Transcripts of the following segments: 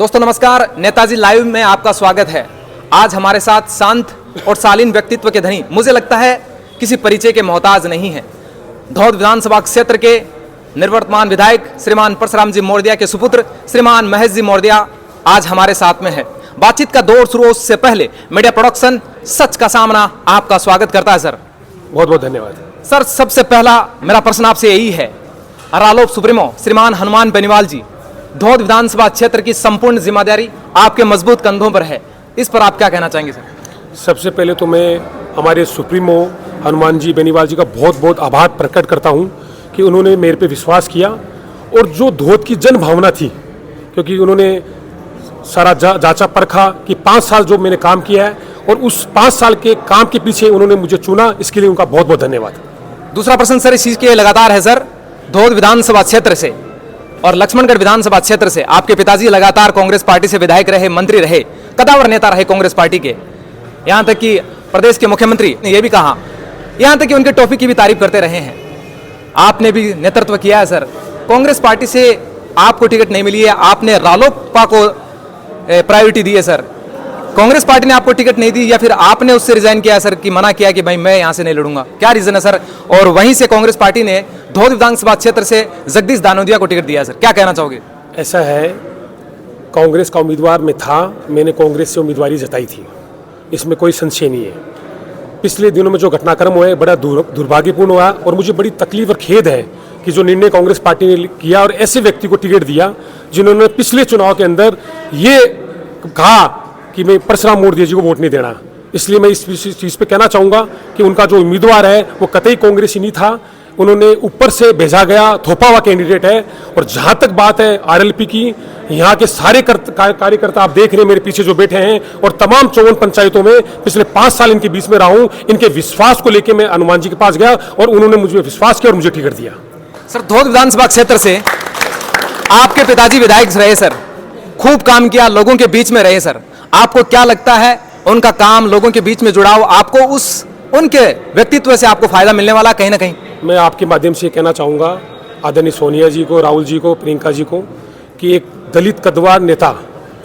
दोस्तों नमस्कार, नेताजी लाइव में आपका स्वागत है। आज हमारे साथ शांत और शालीन व्यक्तित्व के धनी, मुझे लगता है किसी परिचय के मोहताज नहीं है, धौद विधानसभा क्षेत्र के निवर्तमान विधायक श्रीमान परशुराम जी मौर्य के सुपुत्र श्रीमान महेश जी मौर्य आज हमारे साथ में है। बातचीत का दौर शुरू उससे पहले मीडिया प्रोडक्शन सच का सामना आपका स्वागत करता है। सर बहुत बहुत धन्यवाद। सर, सबसे पहला मेरा प्रश्न आपसे यही है, रालोप सुप्रीमो श्रीमान हनुमान बेनीवाल जी, धौद विधानसभा क्षेत्र की संपूर्ण जिम्मेदारी आपके मजबूत कंधों पर है, इस पर आप क्या कहना चाहेंगे सर? सबसे पहले तो मैं हमारे सुप्रीमो हनुमान जी बेनीवाल जी का बहुत बहुत आभार प्रकट करता हूं कि उन्होंने मेरे पे विश्वास किया और जो धौद की जन भावना थी, क्योंकि उन्होंने सारा जांचा परखा कि 5 साल जो मैंने काम किया है और उस 5 साल के काम के पीछे उन्होंने मुझे चुना, इसके लिए उनका बहुत बहुत धन्यवाद। दूसरा प्रश्न सर इस चीज के लगातार है सर, धौद विधानसभा क्षेत्र से और लक्ष्मणगढ़ विधानसभा क्षेत्र से आपके पिताजी लगातार कांग्रेस पार्टी से विधायक रहे, मंत्री रहे, कदावर नेता रहे कांग्रेस पार्टी के, यहां तक कि प्रदेश के मुख्यमंत्री ने यह भी कहा, यहां तक कि उनके टॉपिक की भी तारीफ करते रहे हैं। आपने भी नेतृत्व किया है सर, कांग्रेस पार्टी से आपको टिकट नहीं मिली है, आपने रालोपा को प्रायोरिटी दी है सर, कांग्रेस पार्टी ने आपको टिकट नहीं दी या फिर आपने उससे रिजाइन किया सर कि मना किया कि भाई मैं यहां से नहीं लड़ूंगा, क्या रीजन है सर? और वहीं से कांग्रेस पार्टी ने धौद विधानसभा क्षेत्र से जगदीश दानोदिया को टिकट दिया सर, क्या कहना चाहोगे? ऐसा है, कांग्रेस का उम्मीदवार मैं था, मैंने कांग्रेस से उम्मीदवारी जताई थी, इसमें कोई संशय नहीं है। पिछले दिनों में जो घटनाक्रम हुआ है बड़ा दुर्भाग्यपूर्ण हुआ और मुझे बड़ी तकलीफ और खेद है कि जो निर्णय कांग्रेस पार्टी ने किया और ऐसे व्यक्ति को टिकट दिया जिन्होंने पिछले चुनाव के अंदर ये कहा कि मैं परशुराम मौर्य जी को वोट नहीं देना। इसलिए मैं इस चीज़ पे कहना चाहूँगा कि उनका जो उम्मीदवार है वो कतई कांग्रेसी नहीं था, उन्होंने ऊपर से भेजा गया थोपा हुआ कैंडिडेट है। और जहाँ तक बात है आरएलपी की, यहाँ के सारे कार्यकर्ता आप देख रहे हैं मेरे पीछे जो बैठे हैं और तमाम 54 पंचायतों में पिछले 5 साल इनके बीच में रहा हूँ, इनके विश्वास को लेकर मैं हनुमान जी के पास गया और उन्होंने मुझे विश्वास किया और मुझे टिकट दिया। सर, धौद विधानसभा क्षेत्र से आपके पिताजी विधायक रहे सर, खूब काम किया, लोगों के बीच में रहे सर, आपको क्या लगता है उनका काम, लोगों के बीच में जुड़ाव, आपको उनके व्यक्तित्व से आपको फायदा मिलने वाला कहीं ना कहीं? मैं आपके माध्यम से कहना चाहूँगा आदरणीय सोनिया जी को, राहुल जी को, प्रियंका जी को कि एक दलित कद्दावर नेता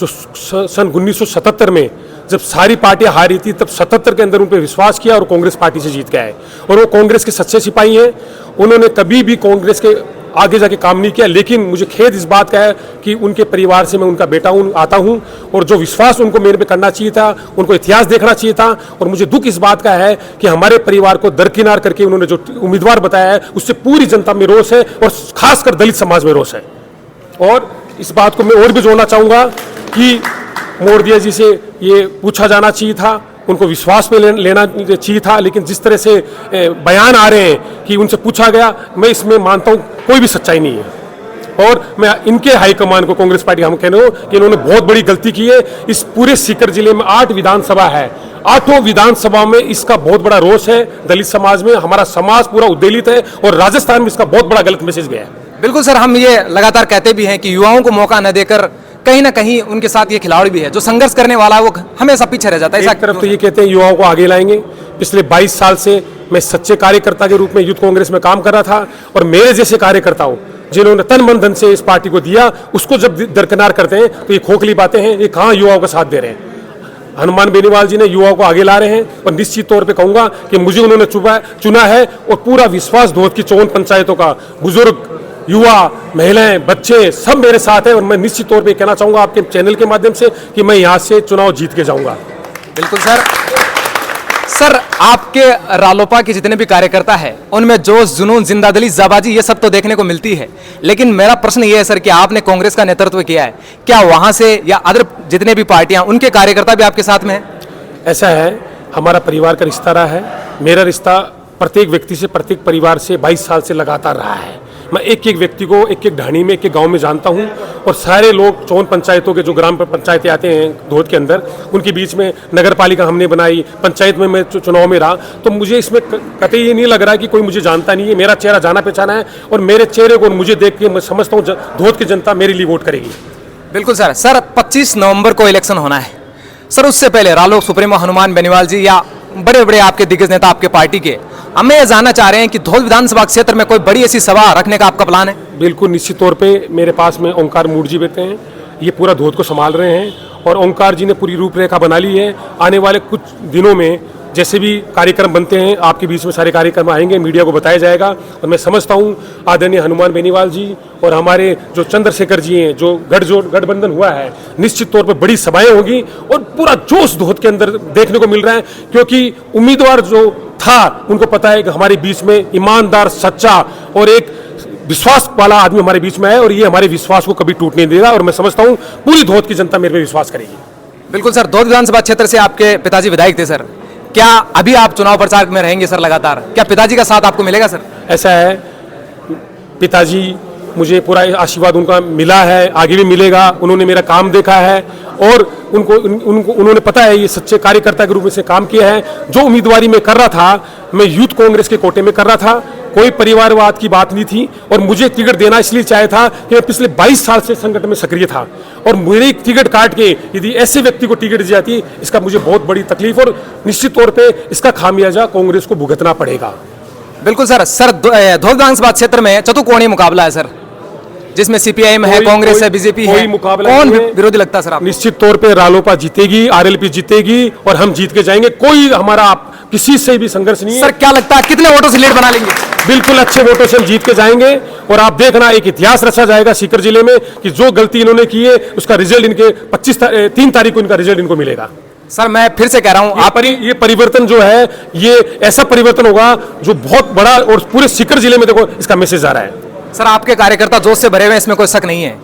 जो सन 1977 में जब सारी पार्टियां हारी थी तब 77 के अंदर उन पर विश्वास किया और कांग्रेस पार्टी से जीत के आए और वो कांग्रेस के सच्चे सिपाही हैं। उन्होंने कभी भी कांग्रेस के आगे जाके काम नहीं किया, लेकिन मुझे खेद इस बात का है कि उनके परिवार से मैं उनका बेटा आता हूं और जो विश्वास उनको मेरे पे करना चाहिए था, उनको इतिहास देखना चाहिए था। और मुझे दुख इस बात का है कि हमारे परिवार को दरकिनार करके उन्होंने जो उम्मीदवार बताया है उससे पूरी जनता में रोष है और खासकर दलित समाज में रोष है। और इस बात को मैं और भी जोड़ना चाहूँगा कि मौर्य जी से ये पूछा जाना चाहिए था, उनको विश्वास में लेना चाहिए था, लेकिन जिस तरह से बयान आ रहे हैं कि उनसे पूछा गया, मैं इसमें मानता हूँ कोई भी सच्चाई नहीं है। और मैं इनके हाईकमान को, कांग्रेस पार्टी हम कहने हो कि इन्होंने बहुत बड़ी गलती की है। इस पूरे सीकर जिले में 8 विधानसभा है, 8 विधानसभा में इसका बहुत बड़ा रोष है दलित समाज में, हमारा समाज पूरा उद्वेलित है और राजस्थान में इसका बहुत बड़ा गलत मैसेज गया है। बिल्कुल सर, हम ये लगातार कहते भी हैं कि युवाओं को मौका न देकर कहीं ना कहीं उनके साथ ये खिलाड़ी भी है, जो संघर्ष करने वाला है वो हमेशा पीछे रह जाता है। एक तरफ तो ये कहते हैं युवाओं को आगे लाएंगे, पिछले 22 साल से मैं सच्चे कार्यकर्ता के रूप में यूथ कांग्रेस में काम कर रहा था और मेरे जैसे कार्यकर्ताओं जिन्होंने तन मन धन से इस पार्टी को दिया, उसको जब दरकिनार करते हैं तो ये खोखली बातें हैं, ये कहाँ युवाओं का साथ दे रहे हैं। हनुमान बेनीवाल जी ने युवाओं को आगे ला रहे हैं और निश्चित तौर पे कहूँगा कि मुझे उन्होंने चुना है और पूरा विश्वास धौद की 54 पंचायतों का, बुजुर्ग, युवा, महिलाएं, बच्चे सब मेरे साथ हैं और मैं निश्चित तौर पे कहना चाहूँगा आपके चैनल के माध्यम से कि मैं यहाँ से चुनाव जीत के जाऊँगा। बिल्कुल सर। सर, आपके रालोपा के जितने भी कार्यकर्ता हैं उनमें जोश, जुनून, जिंदादिली, जाबाजी ये सब तो देखने को मिलती है, लेकिन मेरा प्रश्न ये है सर कि आपने कांग्रेस का नेतृत्व किया है, क्या वहां से या अदर जितने भी पार्टियां उनके कार्यकर्ता भी आपके साथ में हैं? ऐसा है, हमारा परिवार का रिश्ता रहा है, मेरा रिश्ता प्रत्येक व्यक्ति से, प्रत्येक परिवार से 22 साल से लगातार रहा है। मैं एक एक व्यक्ति को एक एक ढाणी में, एक एक गांव में जानता हूं और सारे लोग 54 पंचायतों के जो ग्राम पंचायतें आते हैं धौद के अंदर, उनके बीच में नगर पालिका हमने बनाई, पंचायत में मैं चुनाव में रहा, तो मुझे इसमें कतई ये नहीं लग रहा कि कोई मुझे जानता नहीं है। मेरा चेहरा जाना पहचाना है और मेरे चेहरे को मुझे देख के मैं समझता हूँ धौद की जनता मेरे लिए वोट करेगी। बिल्कुल सर। सर, 25 नवंबर को इलेक्शन होना है सर, उससे पहले रालोप सुप्रीमो हनुमान बेनीवाल जी या बड़े बड़े आपके दिग्गज नेता आपके पार्टी के हमें ये जानना चाह रहे हैं कि धौद विधानसभा क्षेत्र में कोई बड़ी ऐसी सभा रखने का आपका प्लान है? बिल्कुल निश्चित तौर पे मेरे पास में ओंकार मूर्ति जी बैठे हैं, ये पूरा धोध को संभाल रहे हैं और ओंकार जी ने पूरी रूपरेखा बना ली है। आने वाले कुछ दिनों में जैसे भी कार्यक्रम बनते हैं आपके बीच में सारे कार्यक्रम आएंगे, मीडिया को बताया जाएगा। और मैं समझता हूँ आदरणीय हनुमान बेनीवाल जी और हमारे जो चंद्रशेखर जी हैं, जो गठबंधन हुआ है, निश्चित तौर पर बड़ी सभाएं होगी और पूरा जोश धोध के अंदर देखने को मिल रहा है, क्योंकि उम्मीदवार जो था उनको पता है कि हमारे बीच में ईमानदार, सच्चा और एक विश्वास वाला आदमी हमारे बीच में है और ये हमारे विश्वास को कभी टूटने नहीं देगा। और मैं समझता हूँ पूरी धोध की जनता मेरे पे विश्वास करेगी। बिल्कुल सर, धोध विधानसभा क्षेत्र से आपके पिताजी विधायक थे सर, क्या अभी आप चुनाव प्रचार में रहेंगे सर लगातार? क्या पिताजी का साथ आपको मिलेगा सर? ऐसा है, पिताजी मुझे पूरा आशीर्वाद उनका मिला है, आगे भी मिलेगा। उन्होंने मेरा काम देखा है और उन्होंने पता है ये सच्चे कार्यकर्ता के रूप में से काम किया है। जो उम्मीदवारी मैं कर रहा था, मैं यूथ कांग्रेस के कोटे में कर रहा था, कोई परिवारवाद की बात नहीं थी और मुझे टिकट देना इसलिए चाहे था कि मैं पिछले 22 साल से संगठन में सक्रिय था और मेरी टिकट काट के यदि ऐसे व्यक्ति को टिकट दी जाती, इसका मुझे बहुत बड़ी तकलीफ और निश्चित तौर पे इसका खामियाजा कांग्रेस को भुगतना पड़ेगा। बिल्कुल सर, धोध विधानसभा क्षेत्र में चतुर्कोणीय मुकाबला है सर, जिसमें सीपीआईएम है, कांग्रेस है, बीजेपी है, कौन विरोधी लगता है सर आपको? निश्चित तौर पे रालोपा जीतेगी, आरएलपी जीतेगी और हम जीत के जाएंगे। कोई हमारा किसी से भी संघर्ष नहीं है। सर क्या लगता है कितने वोटों से लीड बना लेंगे? बिल्कुल अच्छे वोटों से हम जीत के जाएंगे और आप देखना एक इतिहास रचा जाएगा सीकर जिले में कि जो गलती इन्होंने की है उसका रिजल्ट इनके 3 तारीख को इनका रिजल्ट इनको मिलेगा। सर मैं फिर से कह रहा हूं, ये परिवर्तन जो है ये ऐसा परिवर्तन होगा जो बहुत बड़ा और पूरे सीकर जिले में देखो इसका मैसेज आ रहा है। सर आपके कार्यकर्ता जोश से भरे हुए हैं, इसमें कोई शक नहीं है।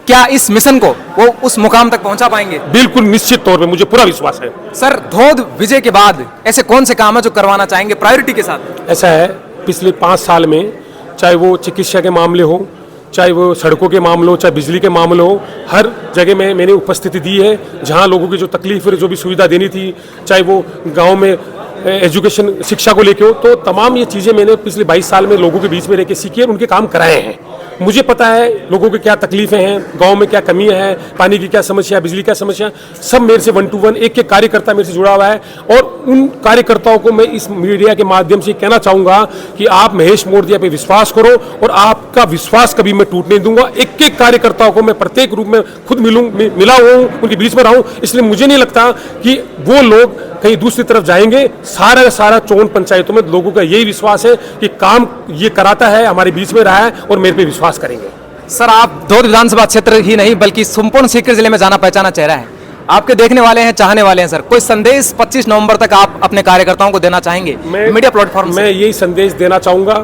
क्या इस मिशन को वो उस मुकाम तक पहुंचा पाएंगे? बिल्कुल निश्चित तौर पे मुझे पूरा विश्वास है। सर धोध विजय के बाद ऐसे कौन से काम है जो करवाना चाहेंगे प्रायोरिटी के साथ? ऐसा है, पिछले 5 साल में चाहे वो चिकित्सा के मामले हो, चाहे वो सड़कों के मामले हो, चाहे बिजली के मामले हो, हर जगह में मैंने उपस्थिति दी है। जहां लोगों की जो तकलीफ है, जो भी सुविधा देनी थी, चाहे वो गाँव में एजुकेशन शिक्षा को लेके हो, तो तमाम ये चीज़ें मैंने पिछले 22 साल में लोगों के बीच में रह के सीखी है और उनके काम कराए हैं। मुझे पता है लोगों की क्या तकलीफें हैं, गांव में क्या कमी है, पानी की क्या समस्या, बिजली क्या समस्या, सब मेरे से 1 to 1 एक कार्यकर्ता मेरे से जुड़ा हुआ है। और उन कार्यकर्ताओं को मैं इस मीडिया के माध्यम से कहना चाहूँगा कि आप महेश मोरदिया पे विश्वास करो और आपका विश्वास कभी मैं टूटने दूंगा। एक एक कार्यकर्ताओं को मैं प्रत्येक रूप में खुद मिला हुआ हूँ, उनके बीच में रहा हूँ, इसलिए मुझे नहीं लगता कि वो लोग कहीं दूसरी तरफ जाएंगे। सारा 54 पंचायतों में लोगों का यही विश्वास है कि काम ये कराता है, हमारे बीच में रहा है और मेरे पे विश्वास करेंगे। सर आप धोध विधानसभा क्षेत्र ही नहीं बल्कि संपूर्ण सीकर जिले में जाना पहचाना चेहरा है, आपके देखने वाले हैं, चाहने वाले हैं। सर कोई संदेश 25 नवंबर तक आप अपने कार्यकर्ताओं को देना चाहेंगे मीडिया प्लेटफॉर्म? मैं यही संदेश देना चाहूंगा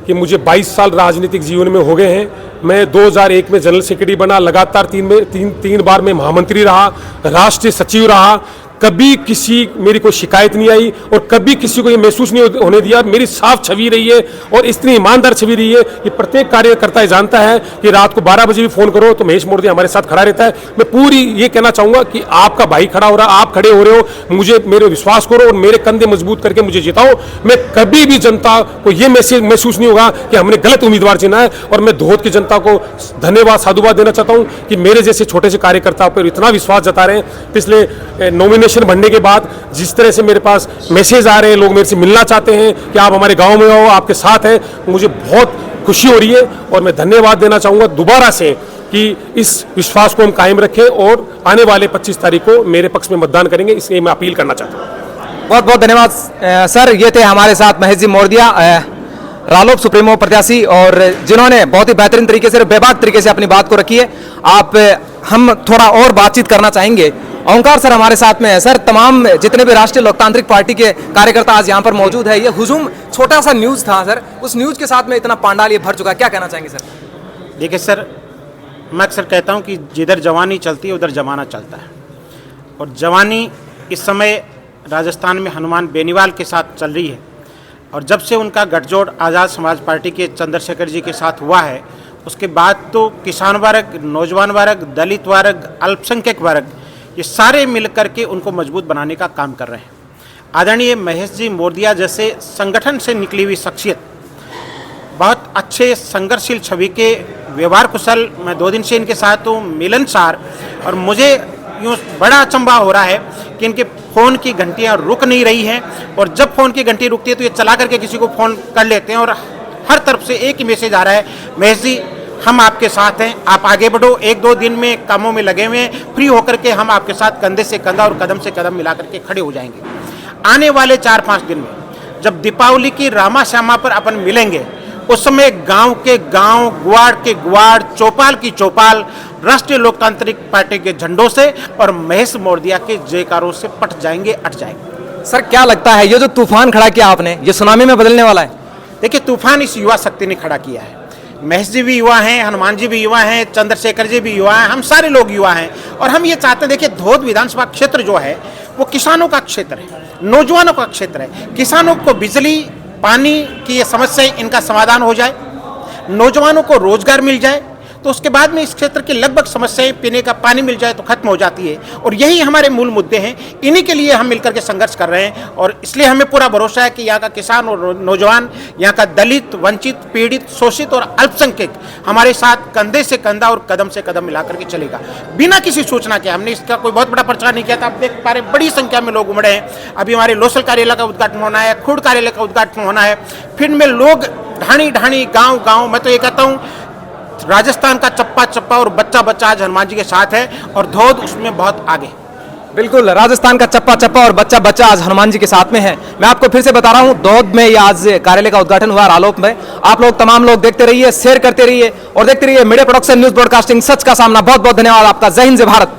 कि मुझे 22 साल राजनीतिक जीवन में हो गए हैं। मैं 2001 में जनरल सेक्रेटरी बना, लगातार तीन बार मैं महामंत्री रहा, राष्ट्रीय सचिव रहा। कभी किसी मेरी कोई शिकायत नहीं आई और कभी किसी को ये महसूस नहीं होने दिया। मेरी साफ छवि रही है और इतनी ईमानदार छवि रही है कि प्रत्येक कार्यकर्ता जानता है कि रात को 12 बजे भी फोन करो तो महेश मोरदिया हमारे साथ खड़ा रहता है। मैं पूरी ये कहना चाहूंगा कि आपका भाई खड़ा हो रहा है, आप खड़े हो रहे हो, मुझे मेरे विश्वास करो और मेरे कंधे मजबूत करके मुझे जिताओ। मैं कभी भी जनता को ये महसूस नहीं होगा कि हमने गलत उम्मीदवार चुना है। और मैं धोध की जनता को धन्यवाद, साधुवाद देना चाहता हूँ कि मेरे जैसे छोटे से कार्यकर्ता पर इतना विश्वास जता रहे हैं। पिछले नॉमिनेशन बनने के बाद जिस तरह से मेरे पास मैसेज आ रहे हैं, लोग मेरे से मिलना चाहते हैं कि आप हमारे गांव में आओ, आपके साथ हैं, मुझे बहुत खुशी हो रही है। और मैं धन्यवाद देना चाहूंगा दोबारा से कि इस विश्वास को हम कायम रखें और आने वाले 25 तारीख को मेरे पक्ष में मतदान करेंगे, इसलिए मैं अपील करना चाहता हूँ। बहुत बहुत धन्यवाद सर। ये थे हमारे साथ महेश जी मोरदिया, रालोप सुप्रीमो प्रत्याशी, और जिन्होंने बहुत ही बेहतरीन तरीके से, बेबाक तरीके से अपनी बात को रखी है। हम थोड़ा और बातचीत करना चाहेंगे। ओंकार सर हमारे साथ में है। सर तमाम जितने भी राष्ट्रीय लोकतांत्रिक पार्टी के कार्यकर्ता आज यहाँ पर मौजूद है। ये हुजूम छोटा सा न्यूज़ था सर, उस न्यूज़ के साथ में इतना पांडाल ये भर चुका है, क्या कहना चाहेंगे सर? देखिए सर, मैं अक्सर कहता हूँ कि जिधर जवानी चलती है उधर जमाना चलता है, और जवानी इस समय राजस्थान में हनुमान बेनीवाल के साथ चल रही है। और जब से उनका गठजोड़ आज़ाद समाज पार्टी के चंद्रशेखर जी के साथ हुआ है, उसके बाद तो किसान वर्ग, नौजवान वर्ग, दलित वर्ग, अल्पसंख्यक वर्ग, ये सारे मिलकर के उनको मजबूत बनाने का काम कर रहे हैं। आदरणीय महेश जी मोरदिया जैसे संगठन से निकली हुई शख्सियत, बहुत अच्छे संघर्षशील छवि के, व्यवहार कुशल, मैं 2 दिन से इनके साथ हूँ, मिलनसार, और मुझे यूँ बड़ा अचंभा हो रहा है कि इनके फ़ोन की घंटियाँ रुक नहीं रही हैं, और जब फ़ोन की घंटी रुकती है तो ये चला करके किसी को फ़ोन कर लेते हैं, और हर तरफ से एक ही मैसेज आ रहा है, महेश जी हम आपके साथ हैं, आप आगे बढ़ो। एक दो दिन में कामों में लगे हुए हैं, फ्री होकर के हम आपके साथ कंधे से कंधा और कदम से कदम मिला करके खड़े हो जाएंगे। आने वाले 4-5 दिन में जब दीपावली की रामा श्यामा पर अपन मिलेंगे, उस समय गांव के गांव, ग्वाड़ के ग्वाड़, चौपाल की चौपाल राष्ट्रीय लोकतांत्रिक पार्टी के झंडों से और महेश मोरदिया के जयकारों से पट जाएंगे, अट जाएंगे। सर क्या लगता है ये जो तूफान खड़ा किया आपने, ये सुनामी में बदलने वाला है? देखिए, तूफान इस युवा शक्ति ने खड़ा किया है। महेश जी भी युवा हैं, हनुमान जी भी युवा हैं, चंद्रशेखर जी भी युवा हैं, हम सारे लोग युवा हैं और हम ये चाहते हैं। देखिए, धोद विधानसभा क्षेत्र जो है वो किसानों का क्षेत्र है, नौजवानों का क्षेत्र है। किसानों को बिजली, पानी की ये समस्याएं, इनका समाधान हो जाए, नौजवानों को रोजगार मिल जाए, तो उसके बाद में इस क्षेत्र की लगभग समस्याएं, पीने का पानी मिल जाए तो खत्म हो जाती है। और यही हमारे मूल मुद्दे हैं, इन्हीं के लिए हम मिलकर के संघर्ष कर रहे हैं और इसलिए हमें पूरा भरोसा है कि यहाँ का किसान और नौजवान, यहाँ का दलित, वंचित, पीड़ित, शोषित और अल्पसंख्यक हमारे साथ कंधे से कंधा और कदम से कदम मिला करके चलेगा, बिना किसी सूचना के। हमने इसका कोई बहुत बड़ा प्रचार नहीं किया था, आप देख पा रहे बड़ी संख्या में लोग उमड़े हैं। अभी हमारे लोसल कार्यालय का उद्घाटन होना है, खुर्द कार्यालय का उद्घाटन होना है, फिर में लोग ढाणी ढाणी, गाँव गाँव, मैं तो ये कहता हूँ राजस्थान का चप्पा चप्पा और बच्चा बच्चा आज हनुमान जी के साथ है और धोद उसमें बहुत आगे। बिल्कुल, राजस्थान का चप्पा चप्पा और बच्चा बच्चा आज हनुमान जी के साथ में है। मैं आपको फिर से बता रहा हूं, धोद में ये आज कार्यालय का उद्घाटन हुआ, रालोप में। आप लोग, तमाम लोग देखते रहिए, शेयर करते रहिए और देखते रहिए मीडिया प्रोडक्शन न्यूज ब्रॉडकास्टिंग, सच का सामना। बहुत बहुत धन्यवाद आपका। जय हिंद, जय भारत।